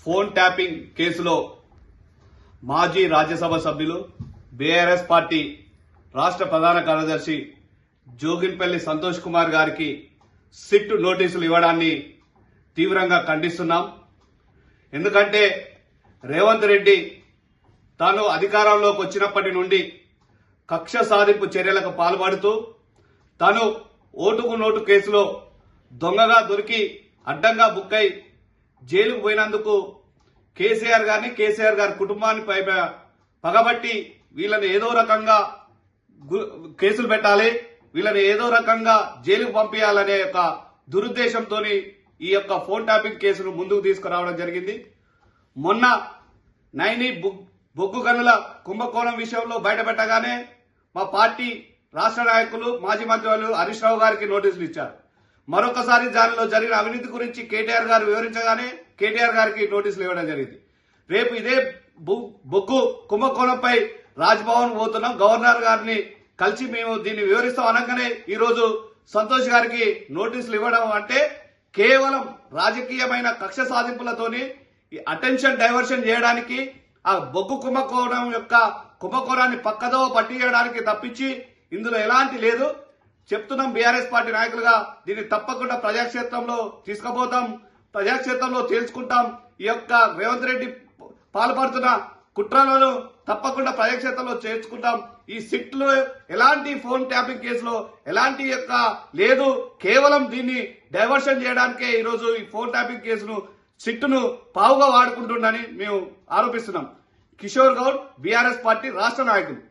Phone tapping కేసులో మాజీ రాజ్యసభ సభ్యులు బీఆర్ఎస్ పార్టీ రాష్ట్ర ప్రధాన కార్యదర్శి జోగిన్పల్లి సంతోష్ కుమార్ గారికి సిట్ నోటీసులు ఇవ్వడాన్ని తీవ్రంగా ఖండిస్తున్నాం. ఎందుకంటే రేవంత్ రెడ్డి తాను అధికారంలోకి వచ్చినప్పటి నుండి కక్ష సాధింపు చర్యలకు పాల్పడుతూ తాను ఓటుకు నోటు కేసులో దొంగగా దొరికి అడ్డంగా బుక్కై జైలుకు పోయినందుకు కేసీఆర్ గారి కుటుంబాన్ని పగబట్టి వీళ్ళని ఏదో రకంగా కేసులు పెట్టాలి, వీళ్ళని ఏదో రకంగా జైలుకు పంపించాలనే ఒక దురుద్దేశంతో ఈ యొక్క ఫోన్ ట్యాపింగ్ కేసును ముందుకు తీసుకురావడం జరిగింది. మొన్న నైని బొగ్గు గనుల కుంభకోణం విషయంలో బయటపెట్టగానే మా పార్టీ రాష్ట్ర నాయకులు మాజీ మంత్రి హరీష్ రావు గారికి నోటీసులు ఇచ్చారు. మరొకసారి దానిలో జరిగిన అవినీతి గురించి కేటీఆర్ గారు వివరించగానే కేటీఆర్ గారికి నోటీసులు ఇవ్వడం జరిగింది. రేపు ఇదే బొగ్గు కుంభకోణంపై రాజ్భవన్ పోతున్నాం, గవర్నర్ గారిని కలిసి మేము దీన్ని వివరిస్తాం అనగానే ఈరోజు సంతోష్ గారికి నోటీసులు ఇవ్వడం అంటే కేవలం రాజకీయమైన కక్ష సాధింపులతోని అటెన్షన్ డైవర్షన్ చేయడానికి, ఆ బొగ్గు కుంభకోణం యొక్క కుంభకోణాన్ని పక్కదోవ పట్టించడానికి తప్పించి ఇందులో ఎలాంటి లేదు. చెప్తున్నాం, బీఆర్ఎస్ పార్టీ నాయకులుగా దీన్ని తప్పకుండా ప్రజాక్షేత్రంలో తీసుకుపోతాం, ప్రజాక్షేత్రంలో తేల్చుకుంటాం. ఈ యొక్క రేవంత్ రెడ్డి పాల్పడుతున్న కుట్రలను తప్పకుండా ప్రజాక్షేత్రంలో చేర్చుకుంటాం. ఈ సిట్లు ఎలాంటి ఫోన్ ట్యాపింగ్ కేసులో ఎలాంటి యొక్క లేదు, కేవలం దీన్ని డైవర్షన్ చేయడానికే ఈరోజు ఈ ఫోన్ ట్యాపింగ్ కేసును సిట్టును పావుగా వాడుకుంటుందని మేము ఆరోపిస్తున్నాం. కిషోర్ గౌడ్, బీఆర్ఎస్ పార్టీ రాష్ట్ర నాయకులు.